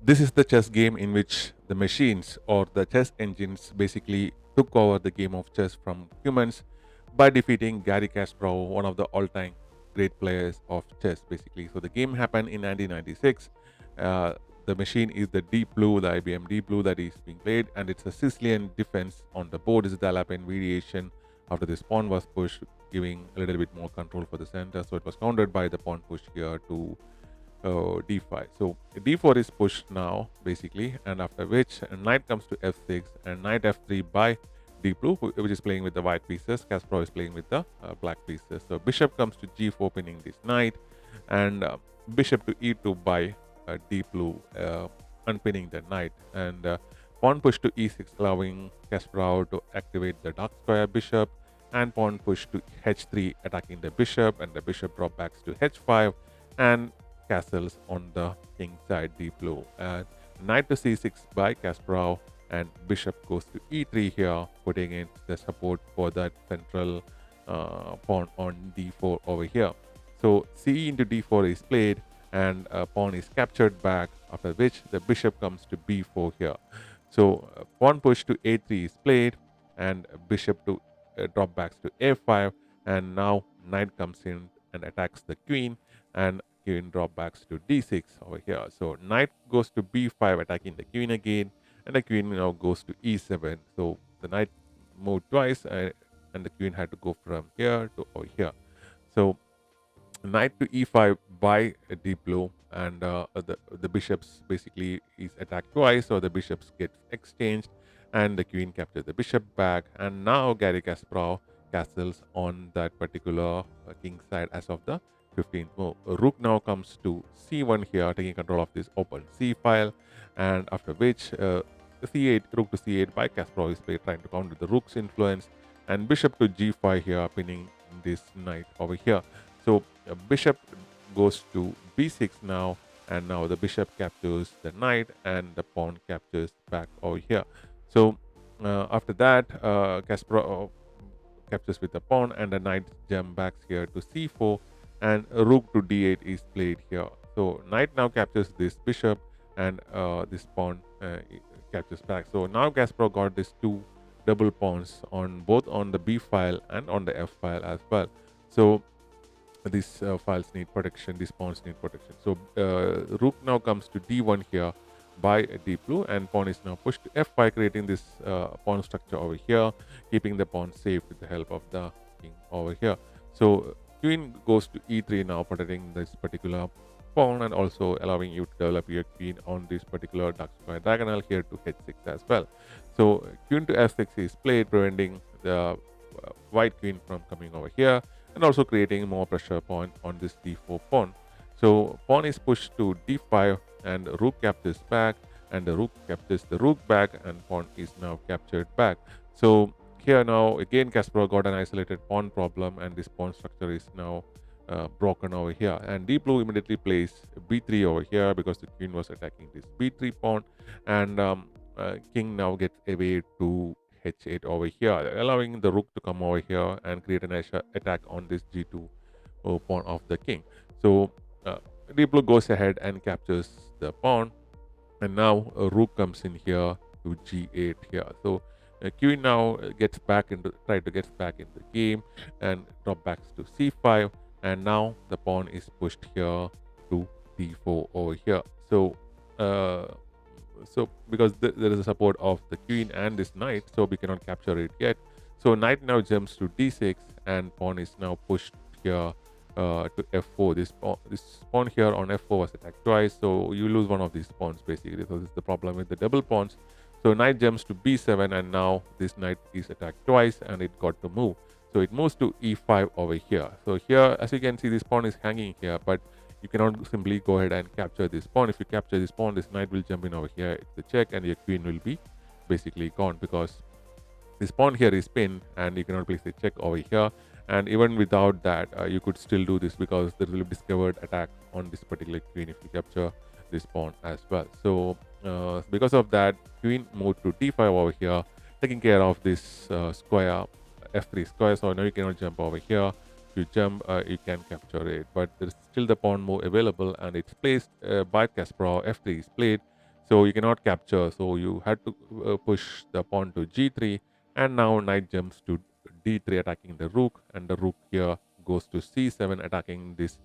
This is the chess game in which the machines or the chess engines basically took over the game of chess from humans by defeating Garry Kasparov, one of the all-time great players of chess, basically. So the game happened in 1996. Uh, the machine is the Deep Blue, the IBM Deep Blue that is being played, and it's a Sicilian defense. On the board is the Alapin variation after this pawn was pushed, giving a little bit more control for the center. So it was countered by the pawn push here to d5. So d4 is pushed now basically, and after which knight comes to f6 and knight f3 by d blue, which is playing with the white pieces. Kasparov is playing with the black pieces. So bishop comes to g4, pinning this knight, and bishop to e2 by d blue, unpinning the knight, and pawn push to e6, allowing Kasparov to activate the dark square bishop, and pawn push to h3, attacking the bishop, and the bishop drop backs to h5, and castles on the king side, deep blue. And knight to c6 by Kasparov, and bishop goes to e3 here, putting in the support for that central pawn on d4 over here. So c into d4 is played, and pawn is captured back, after which the bishop comes to b4 here. So pawn push to a3 is played, and bishop to drop backs to a5, and now knight comes in and attacks the queen, and queen drop backs to d6 over here. So knight goes to b5, attacking the queen again, and the queen now goes to e7. So the knight moved twice, and the queen had to go from here to over here. So knight to e5 by deep blue, and the bishops basically is attacked twice, so the bishops get exchanged, and the queen captures the bishop back, and now Garry Kasparov castles on that particular king side as of the 15th move. Rook now comes to c1 here, taking control of this open c file, and after which c8, rook to c8 by Kasparov is trying to counter the rook's influence, and bishop to g5 here, pinning this knight over here. So bishop goes to b6 now, and now the bishop captures the knight, and the pawn captures back over here. So after that, Kasparov captures with the pawn, and the knight jump back here to c4, and rook to d8 is played here. So knight now captures this bishop, and this pawn captures back. So now Kasparov got these two double pawns on both on the b file and on the f file as well. So these files need protection, these pawns need protection. So rook now comes to d1 here by deep blue, and pawn is now pushed to f5, creating this pawn structure over here, keeping the pawn safe with the help of the king over here. So queen goes to e3 now, protecting this particular pawn, and also allowing you to develop your queen on this particular dark square diagonal here to h6 as well. So queen to f6 is played, preventing the white queen from coming over here, and also creating more pressure point on this d4 pawn. So pawn is pushed to d5, and rook captures back, and the rook captures the rook back, and pawn is now captured back. So here now again Kasparov got an isolated pawn problem, and this pawn structure is now broken over here, and deep blue immediately plays b3 over here because the queen was attacking this b3 pawn, and king now gets away to h8 over here, allowing the rook to come over here and create an attack on this g2 pawn of the king. So deep blue goes ahead and captures the pawn, and now a rook comes in here to g8 here. So queen now gets back into try to get back in the game, and drop backs to c5, and now the pawn is pushed here to d4 over here. So because there is a support of the queen and this knight, so we cannot capture it yet. So knight now jumps to d6, and pawn is now pushed here to f4. This pawn here on f4 was attacked twice, so you lose one of these pawns basically. So this is the problem with the double pawns. So knight jumps to b7, and now this knight is attacked twice, and it got to move. So it moves to e5 over here. So here, as you can see, this pawn is hanging here, but you cannot simply go ahead and capture this pawn. If you capture this pawn, this knight will jump in over here. It's a check, and your queen will be basically gone because this pawn here is pinned, and you cannot place a check over here. And even without that, you could still do this because there will be discovered attack on this particular queen if you capture this pawn as well. So because of that, queen moved to d5 over here, taking care of this square, f3 square. So now you cannot jump over here. If you jump, you can capture it, but there is still the pawn move available, and it's placed by Kasparov. f3 is played. so you cannot capture. So you had to push the pawn to g3, and now knight jumps to d3, attacking the rook, and the rook here goes to c7, attacking this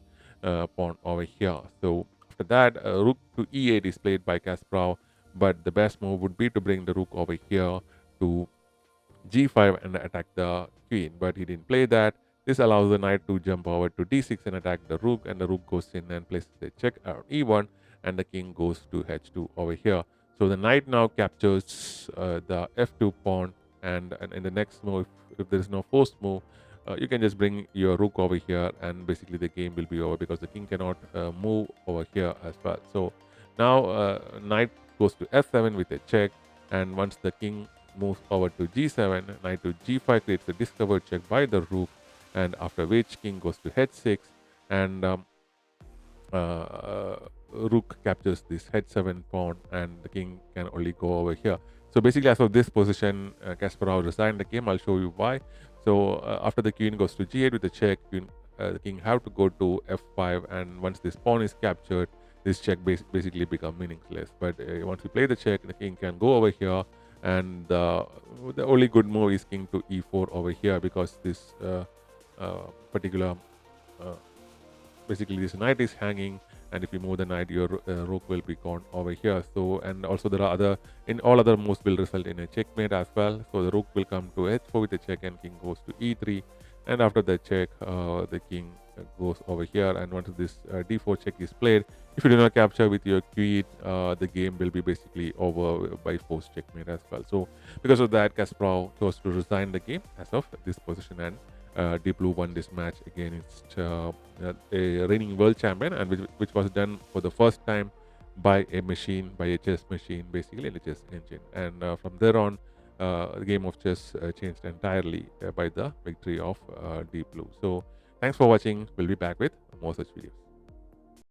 pawn over here. So after that, rook to e8 is played by Kasparov, but the best move would be to bring the rook over here to g5 and attack the queen, but he didn't play that. This allows the knight to jump over to d6 and attack the rook, and the rook goes in and places a check on e1, and the king goes to h2 over here. So the knight now captures the f2 pawn, and in the next move, if there is no forced move, you can just bring your rook over here, and basically the game will be over because the king cannot move over here as well. So now knight goes to f7 with a check, and once the king moves over to g7, knight to g5 creates a discovered check by the rook, and after which king goes to h6, and rook captures this h7 pawn, and the king can only go over here. So basically, as of this position, Kasparov resigned the game. I'll show you why. So after the queen goes to g8 with a check, the king have to go to f5, and once this pawn is captured, this check basically become meaningless. But once you play the check, the king can go over here, and the only good move is king to e4 over here, because this particular uh, basically this knight is hanging, and if you move the knight, your rook will be gone over here. So, and also there are other, in all other moves will result in a checkmate as well. So the rook will come to h4 with a check, and king goes to e3, and after the check, the king goes over here, and once this d4 check is played, if you do not capture with your queen, the game will be basically over by forced checkmate as well. So because of that, Kasparov chose to resign the game as of this position, and Deep Blue won this match against a reigning world champion, and which was done for the first time by a machine, by a chess machine, basically a chess engine. And from there on, the game of chess changed entirely by the victory of Deep Blue. So thanks for watching. We'll be back with more such videos.